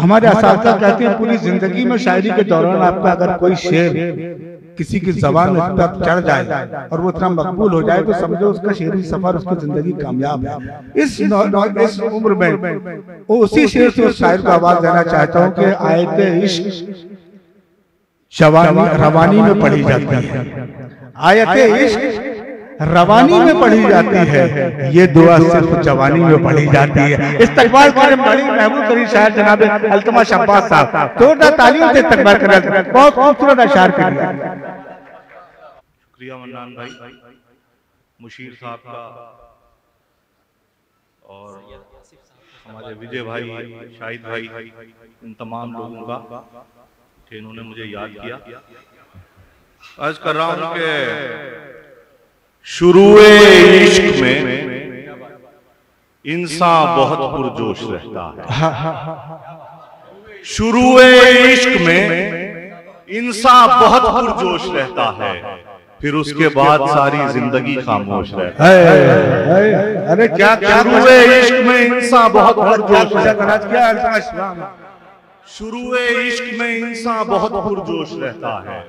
हमारे असातिज़ा कहते हैं पूरी जिंदगी में शायरी के दौरान आपका अगर कोई शेर किसी की जबान पर चढ़ जाए और वो इतना मकबूल हो जाए तो समझो उसका शेरी सफर, उसकी जिंदगी कामयाब है। इस उम्र में उसी शेर से उस शायर को आवाज देना चाहता हूँ कि आयते इश्क रवानी में पढ़ी जाती है, आयते इश्क रवानी में पढ़ी जाती है, ये दुआ सिर्फ जवानी में पढ़ी जाती है। इस्तकबाल करें बड़ी महबूब करीम शायर जनाब अल्तमश अब्बास साहब, जोरदार तालियों से इस्तकबाल करें। बहुत खूबसूरत अशार कर दिया। शुक्रिया मन्नान भाई, मुशीर साहब का और हमारे विजय भाई, शाहिद भाई, इन तमाम लोगों का कि इन्होंने मुझे याद किया। अर्ज कर रहा हूं कि शुरुए इश्क में इंसान बहुत पुरजोश रहता है, शुरुए इश्क में इंसान बहुत पुरजोश रहता है, फिर उसके बाद सारी जिंदगी खामोश रहता है। अरे क्या शुरुए इश्क में इंसान बहुत पुरजोश रहता है, शुरुए इश्क में इंसान बहुत पुरजोश रहता है,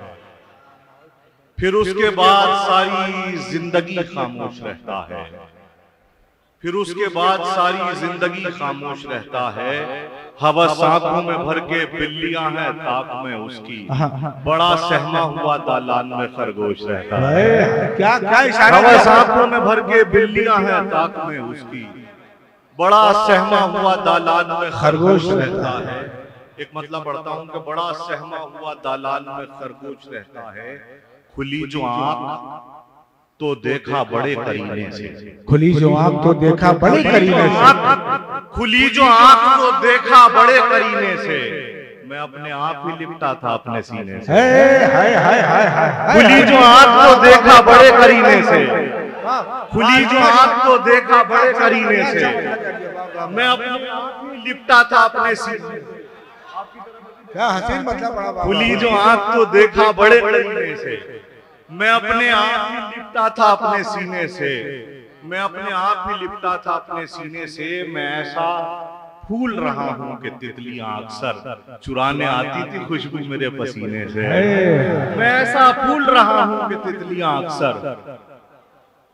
फिर उसके बाद सारी जिंदगी खामोश रहता है, फिर उसके बाद सारी जिंदगी खामोश रहता है। हवा आंखों में भर के बिल्लियां हैं ताक में उसकी, बड़ा सहमा हुआ दालान में खरगोश रहता है। क्या क्या इशारा, हवा आंखों में भर के बिल्लियां हैं ताक में उसकी, बड़ा सहमा हुआ दालान में खरगोश रहता है। एक मतलब पढ़ता हूं कि बड़ा सहमा हुआ दालान में खरगोश रहता है, खुली जो आंख तो देखा बड़े करीने से, खुली जो आंख तो देखा बड़े करीने से, खुली जो आंख तो देखा बड़े करीने से, मैं अपने आप ही लिपटा था अपने सीने से। हाय हाय हाय हाय, खुली जो आंख तो देखा बड़े करीने से, खुली जो आंख तो देखा बड़े करीने से, मैं अपने आप ही लिपटा था अपने सीने। क्या हसीन मतलब बड़ा। खुली जो आंख तो देखा बड़े करीने से, मैं अपने आप ही लिपटा था अपने सीने से, मैं अपने आप ही लिपटा था अपने सीने से। मैं ऐसा फूल रहा हूं कि तितलियां अक्सर चुराने आती थी खुशबू मेरे पसीने से। मैं ऐसा फूल रहा हूं कि तितलियां अक्सर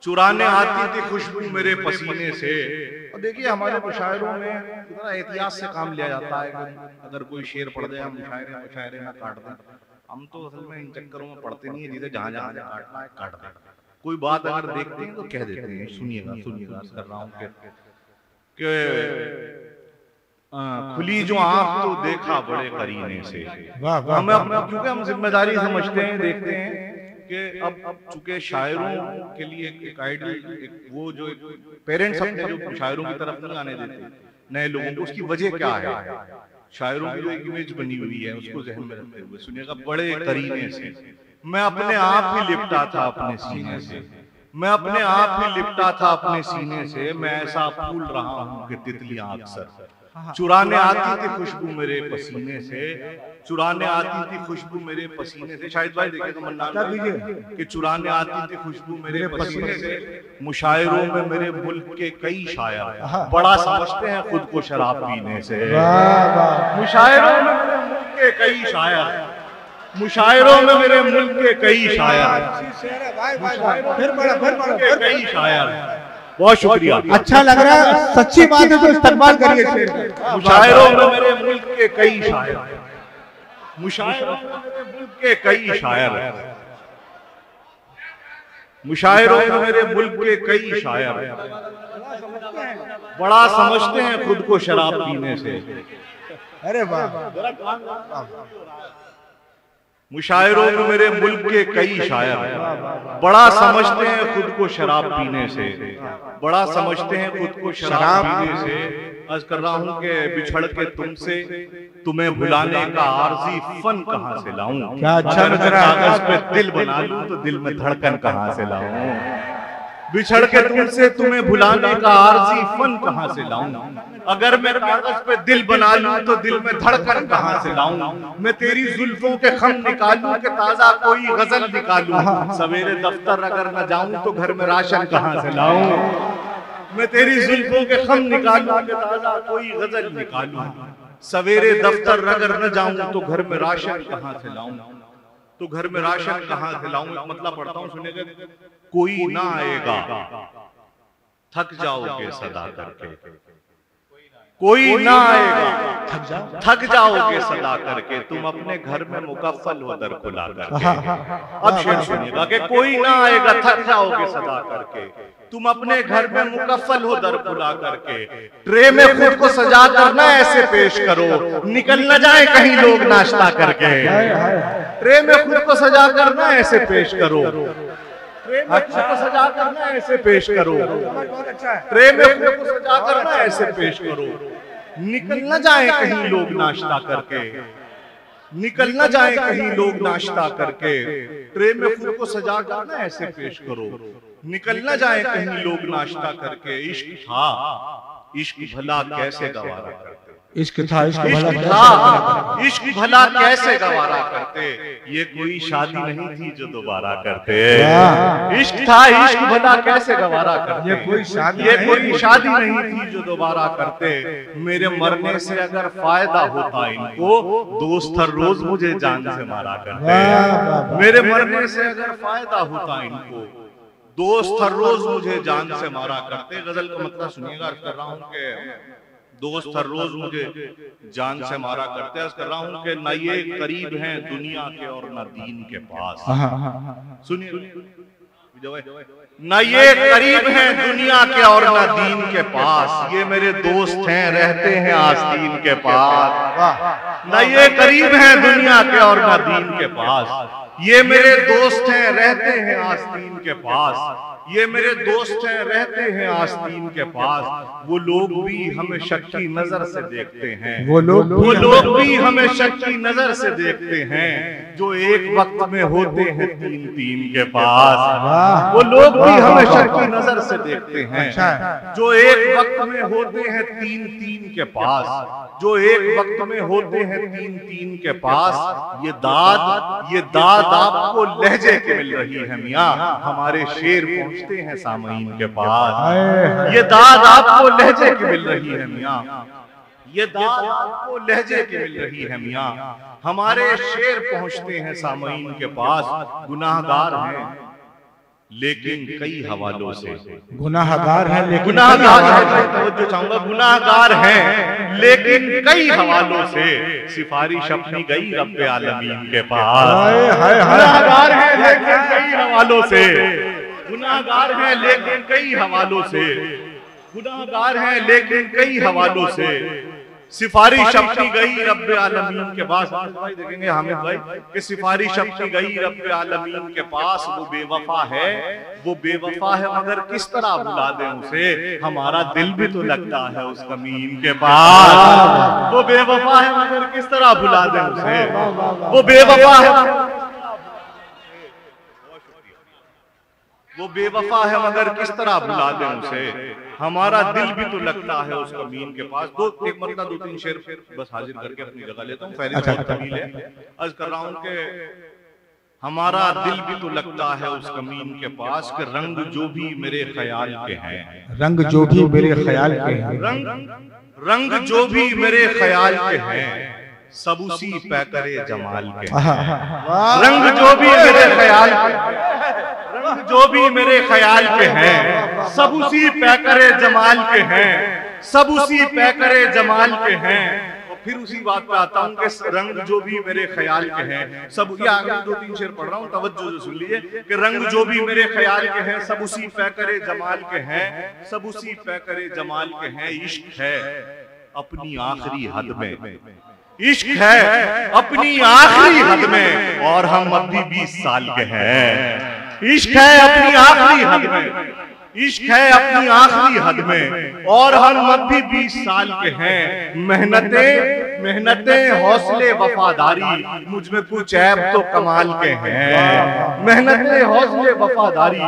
चुराने आती थी खुशबू मेरे पसीने से। और देखिए हमारे मुशायरों में इतना एहतियात से काम लिया जाता है कि अगर कोई शेर पढ़ जाए हम मुशायरे में काट दें। हम तो असल में इन चक्करों में पढ़ते नहीं है, जिसे जहां जहां काटना है काट दें। कोई बात अगर देखते हैं तो कह देते हैं सुनिएगा सुनिएगा कर रहा हूं कि खुली जो आंख तो देखा बड़े करीने से। हमें क्योंकि हम जिम्मेदारी समझते हैं, देखते हैं कि अब चूंकि शायरों के लिए एक आइडियल वो जो पेरेंट्स अपने जो शायरों की तरफ नहीं आने देते नए लोगों को, उसकी वजह क्या है? शायरों की जो एक इमेज बनी हुई है उसको ज़हन में रखते हुए सुनिएगा। बड़े करीने से मैं अपने आप ही लिपटा था अपने सीने से, मैं अपने आप ही लिपटा था अपने सीने से। मैं ऐसा फूल रहा हूं कि तितलियां अक्सर चुराने आती थी खुशबू मेरे पसीने से, चुराने आती थी खुशबू मेरे पसीने से। शायद भाई देखे तो मन्नान कि चुराने आती थी खुशबू मेरे पसीने से। मुशायरों में मेरे मुल्क के कई शायर बड़ा समझते हैं खुद को शराब पीने से। मुशायरों में मेरे मुल्क के कई शायर, मुशायरों में मेरे मुल्क के कई शायर, कई शायर। बहुत शुक्रिया, अच्छा लग रहा है, सच्ची बात है तो इस्तकबाल करिए। मुशायरों में मेरे मुल्क के कई शायर, मुशायरों में मेरे मुल्क के कई शायर, मुशायरों में मेरे मुल्क के कई शायर बड़ा समझते हैं खुद को शराब पीने से। अरे वाह। मुशायरों में मेरे मुल्क के कई शायर बड़ा समझते हैं खुद को शराब पीने से, बड़ा समझते हैं खुद को शराब पीने से। अर्ज कर रहा हूं कि बिछड़ के तुमसे तुम्हें भुलाने का आरजी फन कहां से लाऊं? क्या अच्छा लग रहा है। कागज पे दिल बना लूं तो दिल में धड़कन कहां से लाऊं? बिछड़ के तुमसे तुम्हें भुलाने का आरजी फन कहां से लाऊं? अगर मैं कागज पे दिल बना लूं तो दिल में धड़कन कहां से लाऊं? मैं तेरी जुल्फों के खम निकालूं कि ताजा कोई गजल निकालूं? सवेरे दफ्तर अगर न जाऊं तो घर में राशन कहां से लाऊं? मैं तेरी जुल्फों के खम निकालूं कि ताजा कोई गजल निकालूं? सवेरे दफ्तर अगर न जाऊं तो घर में राशन कहां से लाऊं, तो घर में राशन कहां से लाऊं। मतलब पढ़ता हूं, सुनिएगा। कोई ना आएगा थक जाओगे सदा करके, कोई ना आएगा थक जाओगे सदा करके, तुम अपने घर में मुकफ्फल हो दर खुला करके। अब शेर सुनिएगा कि कोई ना आएगा थक जाओगे सदा करके, तुम अपने घर में मुकफ्फल हो दर खुला करके। ट्रे में खुद को सजा कर ना ऐसे पेश करो, निकल न जाए कहीं लोग नाश्ता करके। ट्रे में खुद को सजा कर ना ऐसे पेश करो, ट्रे में खुद को सजा कर ना ऐसे पेश करो, ट्रे में खुद को सजा कर ना ऐसे पेश करो। निकल न जाए कहीं लोग नाश्ता करके, निकल न जाए कहीं लोग नाश्ता करके। ट्रे में खुद को सजा कर ना ऐसे पेश करो, निकल न जाए कहीं लोग नाश्ता करके। इश्क था, इश्क भला कैसे गवारा करते, इश्क था, इश्क भला इश्क भला कैसे गवारा करते। ये कोई शादी नहीं थी जो दोबारा करते। इश्क था, इश्क भला कैसे गवारा करते। ये कोई शादी नहीं थी जो दोबारा करते। मेरे मरने से अगर फायदा होता इनको, दोस्त हर रोज मुझे जान से मारा करते। मेरे मरने से अगर फायदा होता इनको, दोस्त हर रोज मुझे जान से मारा करते। गजल का मतलब सुनिएगा, अर्ज कर रहा हूँ कि दोस्त हर रोज मुझे जान से मारा करते। अर्ज कर रहा हूँ कि न ये करीब हैं दुनिया के और न दीन के पास। सुनिए, न ये करीब हैं दुनिया के और न दीन के पास, ये मेरे दोस्त हैं रहते हैं आस्तीन के पास। न ये करीब हैं दुनिया के और न दीन के पास, ये मेरे दोस्त हैं रहते हैं आस्तीन के पास। ये मेरे दोस्त हैं रहते हैं आस्तीन के पास। वो लोग भी हमें शक की नजर से देखते हैं, वो लोग भी हमें शक की नजर से देखते हैं, जो एक वक्त में होते हैं तीन तीन के पास। वो लोग भी हमें शक की नजर से देखते हैं, जो एक वक्त में होते हैं तीन तीन के पास, जो एक वक्त में होते हैं तीन तीन के पास। ये दाद आपको लहजे के मिल रही है मियाँ, हमारे शेर पहुंचते हैं सामईन के पास। ये दाद आपको लहजे की मिल रही है मियाँ, ये दाद आपको लहजे की मिल रही है मियाँ, हमारे शेर पहुंचते हैं सामईन के पास। गुनाहगार हैं लेकिन कई हवालों से, गुनाहगार है लेकिन तवज्जो चाहूंगा, गुनाहगार हैं लेकिन कई हवालों से सिफारिश अपनी गई रब्बे आलमीन के पास। गुनाहगार हैं लेकिन कई हवालों से, गुनाहगार हैं लेकिन कई हवालों से, गुनाहगार हैं लेकिन कई हवालों से सिफारिश अपनी गई रब्बे आलमीन के पास। भाई देखेंगे हामिद भाई कि सिफारिश अपनी गई रब्बे आलमीन के पास। वो बेवफा है, वो बेवफा है मगर किस तरह भुला दें उसे, हमारा दिल भी तो लगता है उस कमीन के पास। वो बेवफा है मगर किस तरह भुला दें उसे, वो बेवफा है, वो बेवफा है मगर किस तरह भुला दें उसे, हमारा दिल भी तो लगता है उस कमीन के पास। एक मरतबा दो तीन शेर बस हाजिर करके अपनी जगह लेता हूँ। अर्ज कर रहा हूँ कि हमारा दिल भी तो लगता है उस कमीन के पास, कि रंग जो भी मेरे ख्याल के हैं, रंग जो भी मेरे ख्याल के हैं, रंग जो भी मेरे ख्याल के हैं, सब उसी पैकरे जमाल के हैं। रंग जो भी मेरे ख्याल के, जो भी मेरे ख्याल के हैं, सब उसी पैकरे जमाल के हैं, सब उसी पैकरे जमाल के हैं। और फिर उसी बात पे आता हूँ कि रंग जो भी मेरे ख्याल के हैं, सब, ये आगे दो तीन शेर पढ़ रहा हूँ, तवज्जो से सुन लीजिए कि रंग जो भी मेरे ख्याल के हैं, सब उसी पैकरे जमाल के हैं, सब उसी पैकरे जमाल के हैं। इश्क है अपनी आखिरी हद में, इश्क है अपनी आखिरी हद में, और हम अभी 20 साल के हैं। इश्क है अपनी आखिरी हद में, इश्क है अपनी आखिरी हद में, और हम अभी 20 साल के हैं। मेहनतें हौसले वफादारी, मुझ में कुछ ऐब तो कमाल के हैं। मेहनतें हौसले वफादारी,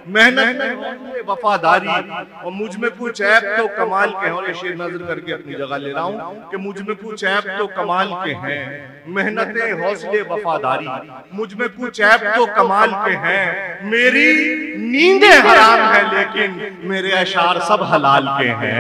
मेहनतें हौसले वफादारी, और मुझ में कुछ ऐब तो कमाल के हैं। और ये शेर नजर करके अपनी जगह ले रहा हूँ कि मुझ में कुछ ऐब तो कमाल के हैं। मेहनतें हौसले वफादारी, मुझ में कुछ ऐब तो कमाल के हैं। मेरी नींदें हराम है लेकिन मेरे अशार सब हलाल के हैं।